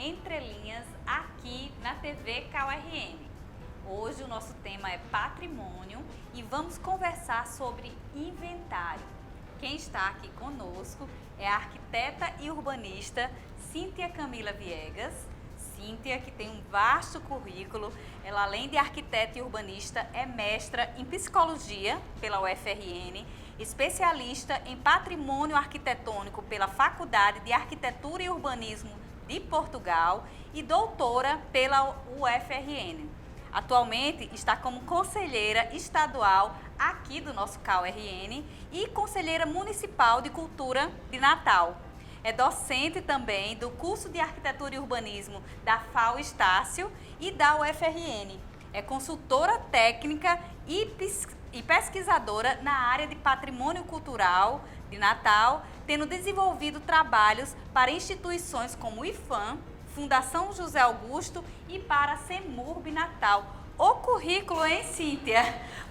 Entre Linhas aqui na TV CAU-RN. Hoje o nosso tema é patrimônio e vamos conversar sobre inventário. Quem está aqui conosco é a arquiteta e urbanista Cíntia Camila Viegas. Cíntia, que tem um vasto currículo, ela além de arquiteta e urbanista é mestra em psicologia pela UFRN, especialista em patrimônio arquitetônico pela Faculdade de Arquitetura e Urbanismo de Portugal e doutora pela UFRN. Atualmente está como conselheira estadual aqui do nosso CAU-RN e conselheira municipal de cultura de Natal. É docente também do curso de Arquitetura e Urbanismo da FAO Estácio e da UFRN. É consultora técnica e pesquisadora na área de patrimônio cultural de Natal, tendo desenvolvido trabalhos para instituições como o IFAM, Fundação José Augusto e para a CEMURB Natal. O currículo, hein, Cíntia?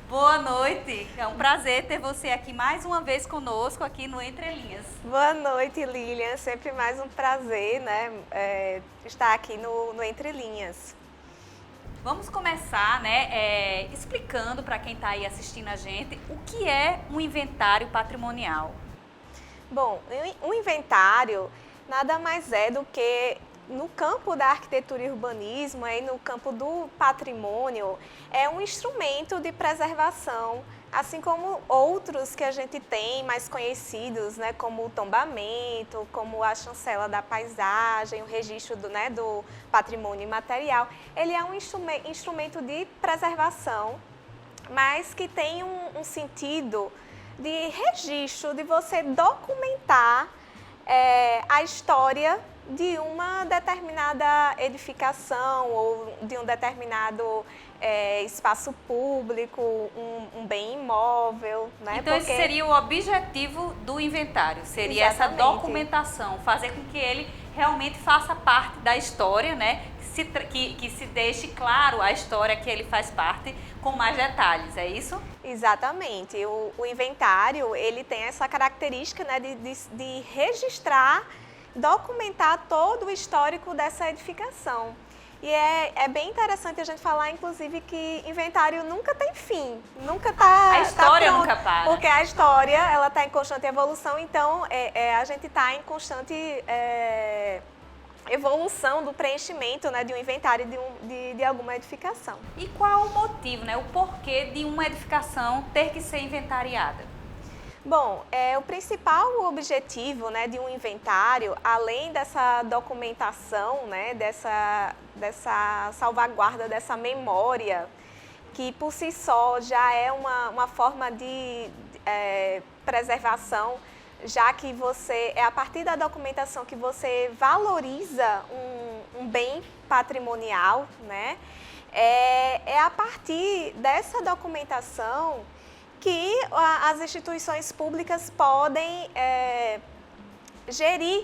Boa noite, é um prazer ter você aqui mais uma vez conosco aqui no Entre Linhas. Boa noite, Lilian, sempre mais um prazer, né, estar aqui no Entre Linhas. Vamos começar, né, explicando para quem está aí assistindo a gente o que é um inventário patrimonial. Bom, um inventário nada mais é do que no campo da arquitetura e urbanismo, aí no campo do patrimônio, é um instrumento de preservação, assim como outros que a gente tem mais conhecidos, né, como o tombamento, como a chancela da paisagem, o registro do patrimônio imaterial. Ele é um instrumento de preservação, mas que tem um sentido de registro, de você documentar a história de uma determinada edificação ou de um determinado espaço público, um bem imóvel, né? Então esse seria o objetivo do inventário, seria Exatamente. Essa documentação, fazer com que ele realmente faça parte da história, né? Que se deixe claro a história que ele faz parte com mais detalhes, é isso? Exatamente. O inventário, ele tem essa característica, né, de registrar, documentar todo o histórico dessa edificação. E é bem interessante a gente falar, inclusive, que inventário nunca tem fim, nunca está. A história nunca para. Porque a história, ela está em constante evolução, então a gente está em constante evolução do preenchimento, né, de um inventário de alguma edificação. E qual o motivo, né, o porquê de uma edificação ter que ser inventariada? Bom, o principal objetivo, né, de um inventário, além dessa documentação, né, dessa salvaguarda, dessa memória, que por si só já é uma forma de preservação, já que é a partir da documentação que você valoriza um bem patrimonial, né? É a partir dessa documentação que as instituições públicas podem gerir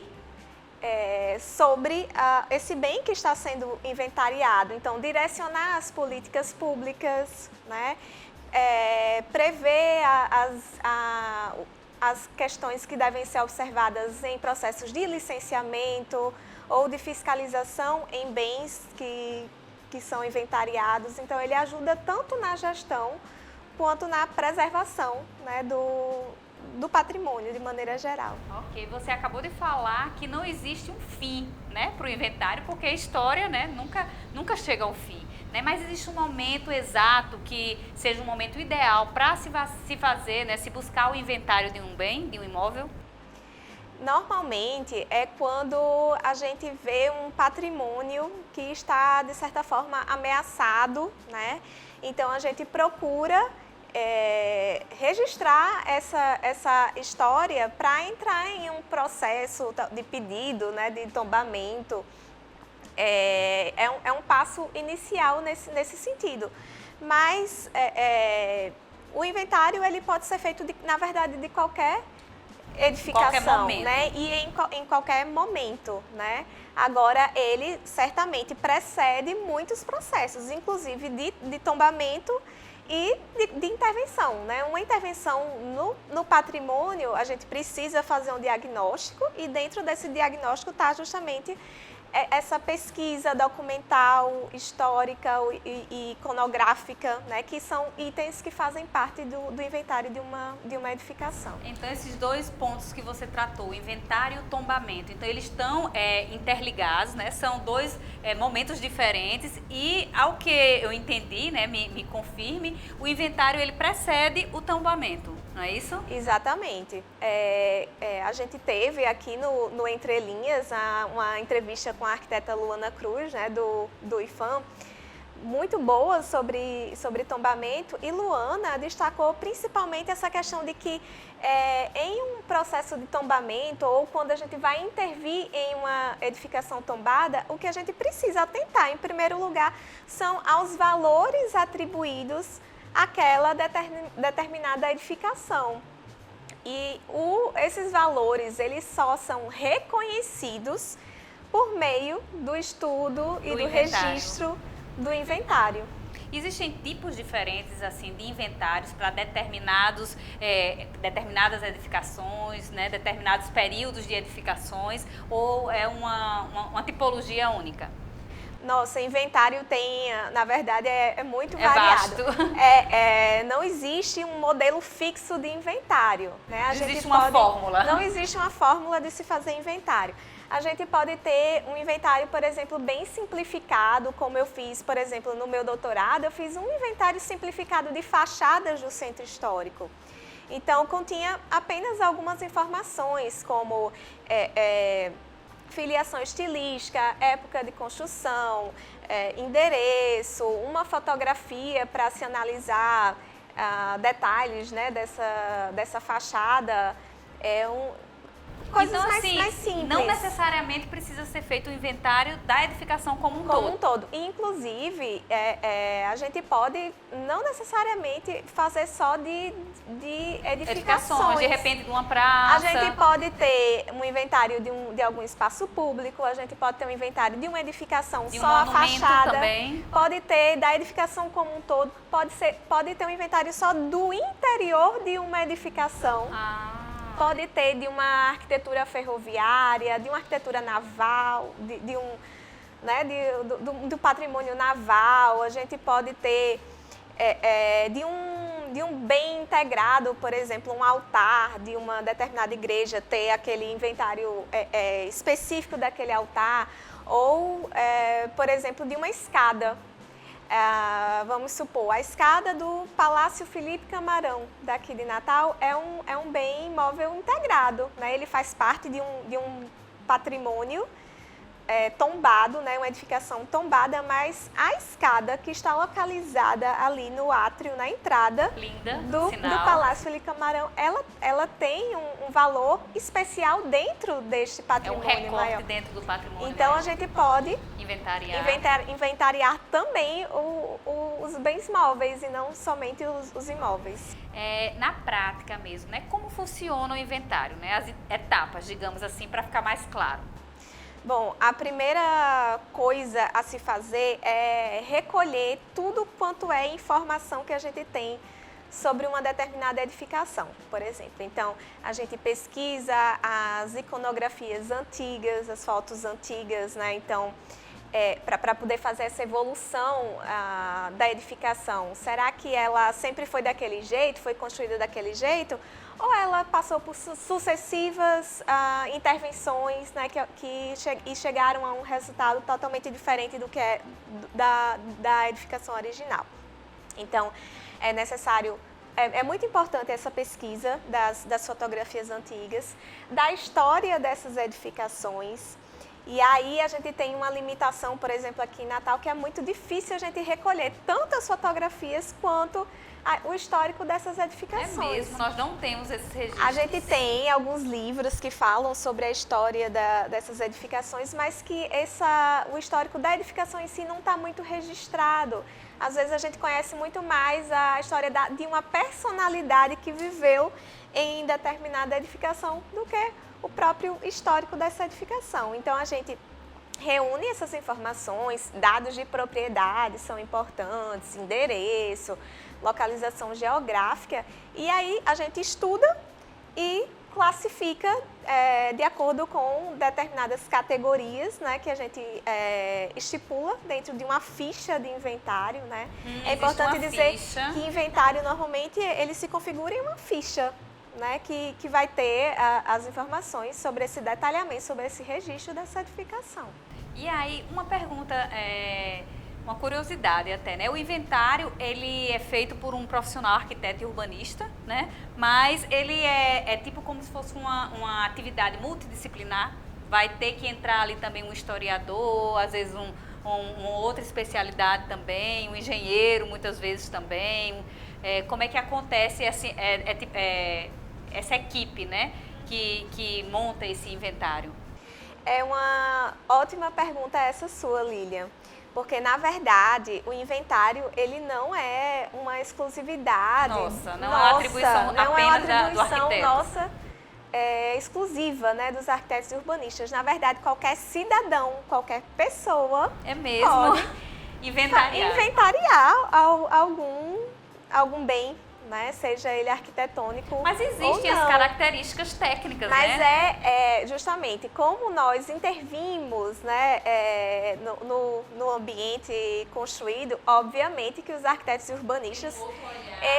sobre esse bem que está sendo inventariado. Então, direcionar as políticas públicas, né? Prever as questões que devem ser observadas em processos de licenciamento ou de fiscalização em bens que são inventariados. Então, ele ajuda tanto na gestão quanto na preservação, né, do patrimônio de maneira geral. Ok, você acabou de falar que não existe um fim, né, para o inventário, porque a história, né, nunca chega ao fim, né, mas existe um momento exato que seja um momento ideal para se fazer, né, se buscar o inventário de um bem, de um imóvel? Normalmente é quando a gente vê um patrimônio que está, de certa forma, ameaçado, né? Então a gente procura registrar essa história para entrar em um processo de pedido, né, de tombamento. É um passo inicial nesse sentido. Mas o inventário ele pode ser feito, na verdade, de qualquer edificação, né? E em qualquer momento, né? Agora, ele certamente precede muitos processos, inclusive de tombamento e de intervenção, né? Uma intervenção no patrimônio, a gente precisa fazer um diagnóstico e dentro desse diagnóstico está justamente essa pesquisa documental, histórica e iconográfica, né, que são itens que fazem parte do inventário de uma edificação. Então, esses dois pontos que você tratou, o inventário e o tombamento, então eles estão interligados, né? São dois momentos diferentes e, ao que eu entendi, né, me confirme, o inventário ele precede o tombamento, não é isso? Exatamente. A gente teve aqui no Entre Linhas uma entrevista com a arquiteta Luana Cruz, né, do IFAM, muito boa sobre tombamento, e Luana destacou principalmente essa questão de que em um processo de tombamento ou quando a gente vai intervir em uma edificação tombada, o que a gente precisa atentar, em primeiro lugar, são aos valores atribuídos àquela determinada edificação. E esses valores, eles só são reconhecidos por meio do estudo e do registro do inventário. Existem tipos diferentes assim de inventários para determinadas edificações, né, determinados períodos de edificações, ou é uma tipologia única? Nossa, inventário tem, na verdade, é muito variado. Vasto. Não existe um modelo fixo de inventário, né? Existe uma fórmula. Não existe uma fórmula de se fazer inventário. A gente pode ter um inventário, por exemplo, bem simplificado, como eu fiz, por exemplo, no meu doutorado, eu fiz um inventário simplificado de fachadas do centro histórico. Então, continha apenas algumas informações, como filiação estilística, época de construção, endereço, uma fotografia para se analisar detalhes, né, dessa fachada, coisas então, assim, mais simples. Não necessariamente precisa ser feito o inventário da edificação como um todo. Inclusive, a gente pode não necessariamente fazer só de edificações. De repente de uma praça. A gente pode ter um inventário de algum espaço público, a gente pode ter um inventário de uma edificação de um só a fachada. Também. Pode ter da edificação como um todo, pode ter um inventário só do interior de uma edificação. Pode ter de uma arquitetura ferroviária, de uma arquitetura naval, do patrimônio naval. A gente pode ter de um bem integrado, por exemplo, um altar de uma determinada igreja, ter aquele inventário específico daquele altar. Ou, por exemplo, de uma escada. Vamos supor, a escada do Palácio Felipe Camarão, daqui de Natal, é um bem imóvel integrado, né? Ele faz parte de um patrimônio tombado, né? Uma edificação tombada, mas a escada que está localizada ali no átrio, na entrada do Palácio Felipe Camarão, ela tem um valor especial dentro deste patrimônio maior. É um recorte dentro do patrimônio. Então, a gente pode inventariar também os bens móveis e não somente os imóveis. Na prática mesmo, né? Como funciona o inventário, né? As etapas, digamos assim, para ficar mais claro. Bom, a primeira coisa a se fazer é recolher tudo quanto é informação que a gente tem sobre uma determinada edificação, por exemplo. Então, a gente pesquisa as iconografias antigas, as fotos antigas, né? Então, para poder fazer essa evolução da edificação. Será que ela sempre foi daquele jeito, foi construída daquele jeito? Ou ela passou por sucessivas intervenções, né, e chegaram a um resultado totalmente diferente do que é da edificação original? Então, é necessário, é muito importante essa pesquisa das fotografias antigas, da história dessas edificações. E aí a gente tem uma limitação, por exemplo, aqui em Natal, que é muito difícil a gente recolher tanto as fotografias quanto o histórico dessas edificações. É mesmo, nós não temos esses registros. A gente tem alguns livros que falam sobre a história dessas edificações, mas que o histórico da edificação em si não está muito registrado. Às vezes a gente conhece muito mais a história de uma personalidade que viveu em determinada edificação do que o próprio histórico dessa edificação. Então, a gente reúne essas informações, dados de propriedade são importantes, endereço, localização geográfica, e aí a gente estuda e classifica de acordo com determinadas categorias, né, que a gente estipula dentro de uma ficha de inventário, né? É importante dizer que inventário normalmente ele se configura em uma ficha, né, que vai ter as informações sobre esse detalhamento, sobre esse registro dessa edificação. E aí, uma pergunta, uma curiosidade até, né? O inventário, ele é feito por um profissional arquiteto e urbanista, né? Mas ele é tipo como se fosse uma atividade multidisciplinar. Vai ter que entrar ali também um historiador, às vezes uma outra especialidade também, um engenheiro muitas vezes também. Como é que acontece essa equipe, né? Que monta esse inventário? É uma ótima pergunta essa sua, Lilian, porque na verdade o inventário ele não é uma exclusividade. Não é uma atribuição apenas do arquiteto. Nossa, exclusiva, né, dos arquitetos e urbanistas. Na verdade, qualquer cidadão, qualquer pessoa pode inventariar algum bem, né, seja ele arquitetônico. Mas existem as características técnicas, mas né? Justamente como nós intervimos, né, no ambiente construído, obviamente que os arquitetos e urbanistas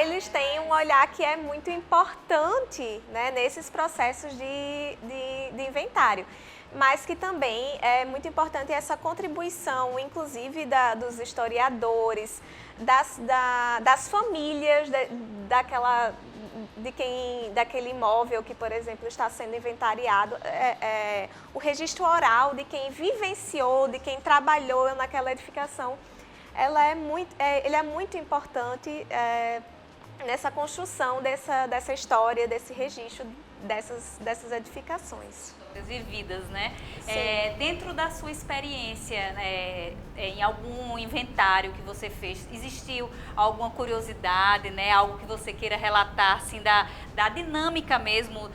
eles têm um olhar que é muito importante, né, nesses processos de inventário. Mas que também é muito importante essa contribuição, inclusive dos historiadores, das famílias daquele imóvel que, por exemplo, está sendo inventariado, o registro oral de quem vivenciou, de quem trabalhou naquela edificação, ele é muito importante nessa construção dessa história, desse registro dessas edificações. Vividas, né? Dentro da sua experiência, em algum inventário que você fez, existiu alguma curiosidade, né? Algo que você queira relatar, assim, da dinâmica mesmo,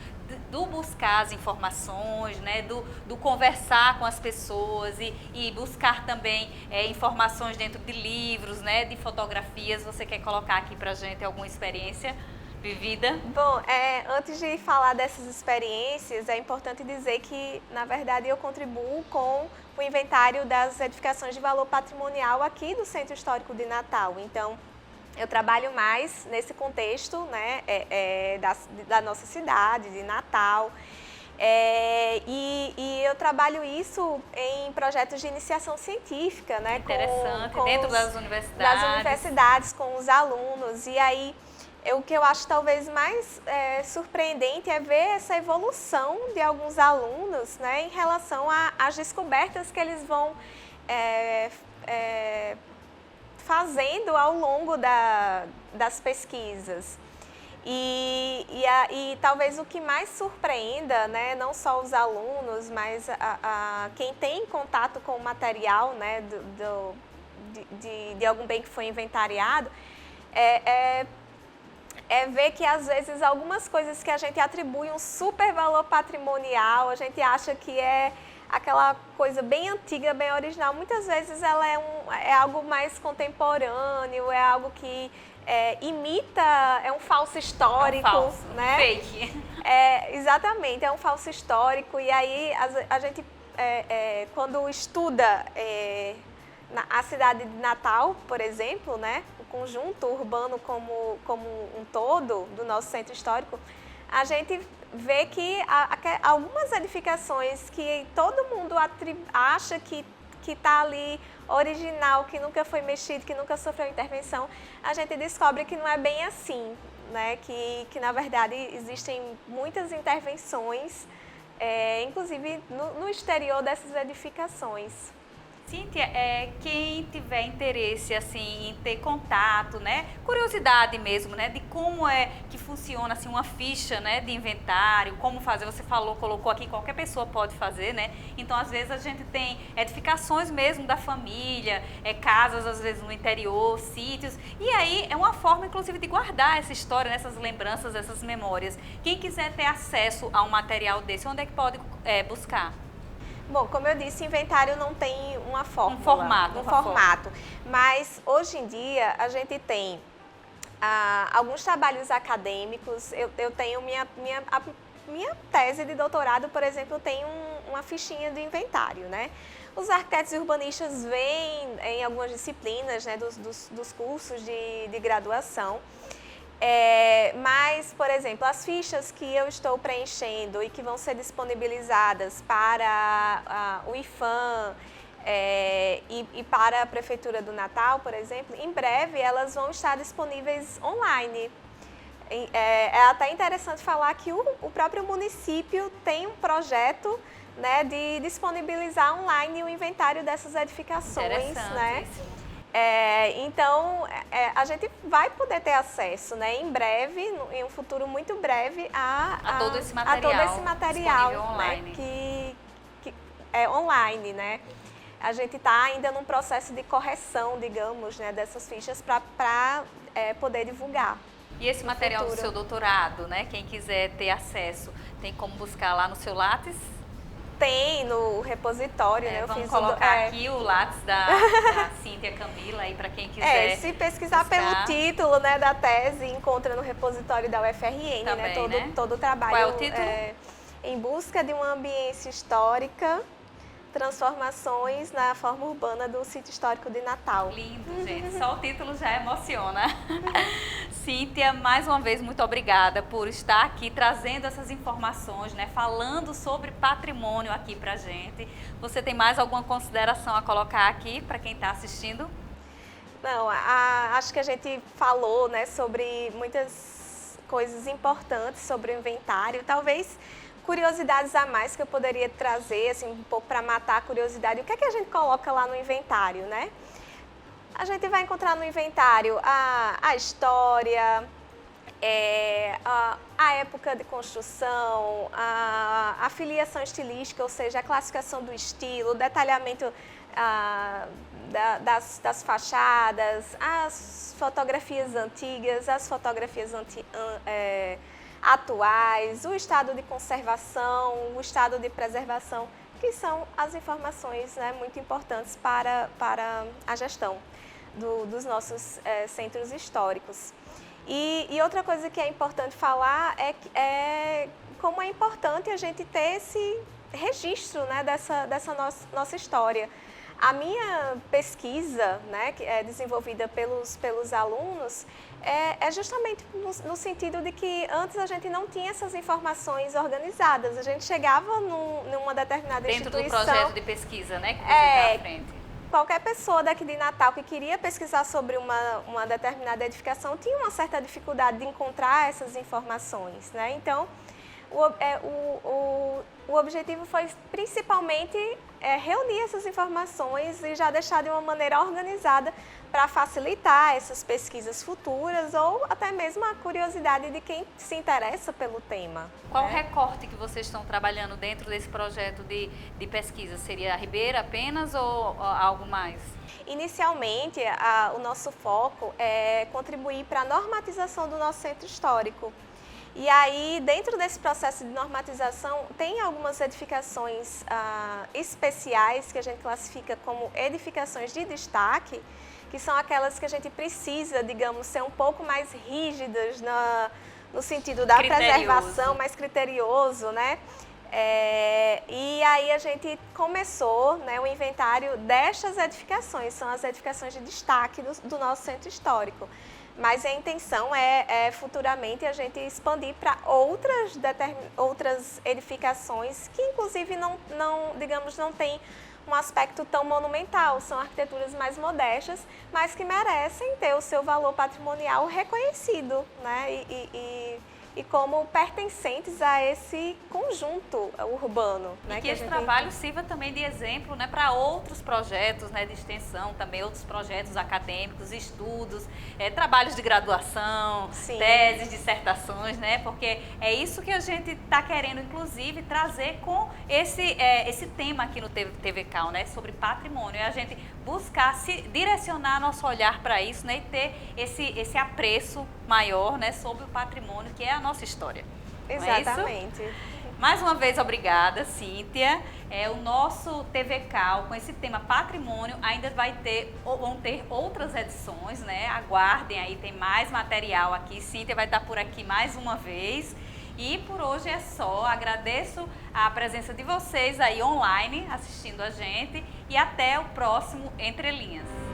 do buscar as informações, né? Do conversar com as pessoas e buscar também informações dentro de livros, né? De fotografias. Você quer colocar aqui pra gente alguma experiência vivida? Bom, antes de falar dessas experiências, é importante dizer que, na verdade, eu contribuo com o inventário das edificações de valor patrimonial aqui do Centro Histórico de Natal. Então, eu trabalho mais nesse contexto, né, da nossa cidade, de Natal. E eu trabalho isso em projetos de iniciação científica, né? Interessante, dentro das universidades. Das universidades, com os alunos. E aí, o que eu acho talvez mais surpreendente é ver essa evolução de alguns alunos, né, em relação às descobertas que eles vão fazendo ao longo das pesquisas. E talvez o que mais surpreenda, né, não só os alunos, mas quem tem contato com o material, né, de algum bem que foi inventariado, ver que, às vezes, algumas coisas que a gente atribui um super valor patrimonial, a gente acha que é aquela coisa bem antiga, bem original, muitas vezes ela é algo mais contemporâneo, é algo que imita, é um falso histórico, falso, né? Fake. Exatamente, é um falso histórico, e aí a gente, quando estuda a cidade de Natal, por exemplo, né, o conjunto urbano como um todo do nosso centro histórico, a gente vê que algumas edificações que todo mundo acha que está ali original, que nunca foi mexido, que nunca sofreu intervenção, a gente descobre que não é bem assim, né, que na verdade existem muitas intervenções, inclusive no exterior dessas edificações. Cíntia, quem tiver interesse assim, em ter contato, né, curiosidade mesmo, né, de como é que funciona assim, uma ficha, né, de inventário, como fazer, você colocou aqui, qualquer pessoa pode fazer, né, então às vezes a gente tem edificações mesmo da família, casas às vezes no interior, sítios, e aí é uma forma inclusive de guardar essa história, essas lembranças, essas memórias. Quem quiser ter acesso a um material desse, onde é que pode buscar? Bom, como eu disse, inventário não tem uma fórmula, um formato. Mas hoje em dia a gente tem alguns trabalhos acadêmicos. Eu tenho minha tese de doutorado, por exemplo, tem uma fichinha de inventário, né? Os arquitetos e urbanistas veem em algumas disciplinas, né, dos cursos de graduação, mas, por exemplo, as fichas que eu estou preenchendo e que vão ser disponibilizadas para o IPHAN e para a Prefeitura do Natal, por exemplo, em breve elas vão estar disponíveis online. É até interessante falar que o próprio município tem um projeto, né, de disponibilizar online o inventário dessas edificações, né? Então, a gente vai poder ter acesso, né, em breve, em um futuro muito breve, a todo esse material, né, que é online, né? A gente está ainda num processo de correção, digamos, né, dessas fichas para poder divulgar. E esse material do seu doutorado, né, quem quiser ter acesso, tem como buscar lá no seu Lattes? Tem no repositório, né? Vamos colocar aqui o Lattes da Cíntia Camila aí para quem quiser. Se pesquisar pelo título, né, da tese, encontra no repositório da UFRN, também, né? Todo o trabalho. Qual é o título? Em busca de uma ambiência histórica, transformações na forma urbana do sítio histórico de Natal. Lindo, gente. Só o título já emociona. Cíntia, mais uma vez, muito obrigada por estar aqui trazendo essas informações, né? Falando sobre patrimônio aqui pra gente. Você tem mais alguma consideração a colocar aqui para quem está assistindo? Não, acho que a gente falou, né, sobre muitas coisas importantes sobre o inventário. Talvez curiosidades a mais que eu poderia trazer, assim, um pouco para matar a curiosidade. O que é que a gente coloca lá no inventário, né? A gente vai encontrar no inventário a história, a época de construção, a filiação estilística, ou seja, a classificação do estilo, o detalhamento das fachadas, as fotografias antigas, as fotografias atuais, o estado de conservação, o estado de preservação, que são as informações, né, muito importantes para a gestão dos nossos centros históricos. E outra coisa que é importante falar é como é importante a gente ter esse registro, né, dessa nossa história. A minha pesquisa, né, que é desenvolvida pelos alunos, é justamente no sentido de que antes a gente não tinha essas informações organizadas. A gente chegava numa determinada instituição... Dentro do projeto de pesquisa, né, que você está à frente. Qualquer pessoa daqui de Natal que queria pesquisar sobre uma determinada edificação tinha uma certa dificuldade de encontrar essas informações, né? Então, o objetivo foi principalmente reunir essas informações e já deixar de uma maneira organizada para facilitar essas pesquisas futuras ou até mesmo a curiosidade de quem se interessa pelo tema. Qual o recorte que vocês estão trabalhando dentro desse projeto de pesquisa? Seria a Ribeira apenas ou algo mais? Inicialmente, o nosso foco é contribuir para a normatização do nosso centro histórico. E aí, dentro desse processo de normatização, tem algumas edificações especiais que a gente classifica como edificações de destaque, que são aquelas que a gente precisa, digamos, ser um pouco mais rígidas no sentido da preservação, mais criterioso, né? E aí a gente começou, né, o inventário destas edificações, são as edificações de destaque do nosso centro histórico. Mas a intenção é futuramente a gente expandir para outras edificações que inclusive não tem um aspecto tão monumental, são arquiteturas mais modestas, mas que merecem ter o seu valor patrimonial reconhecido, né? E como pertencentes a esse conjunto urbano. E que esse trabalho sirva também de exemplo, né, para outros projetos, né, de extensão, também outros projetos acadêmicos, estudos, trabalhos de graduação, Sim. teses, dissertações, né, porque é isso que a gente está querendo, inclusive, trazer com esse tema aqui no TVCal, né, sobre patrimônio, é a gente buscar direcionar nosso olhar para isso, né, e ter esse apreço maior, né, sobre o patrimônio, que é a nossa história. Exatamente. Não é isso? Mais uma vez, obrigada, Cíntia. O nosso TVCal, com esse tema patrimônio, ainda vão ter outras edições, né? Aguardem aí, tem mais material aqui. Cíntia vai estar por aqui mais uma vez. E por hoje é só. Agradeço a presença de vocês aí online assistindo a gente e até o próximo Entre Linhas.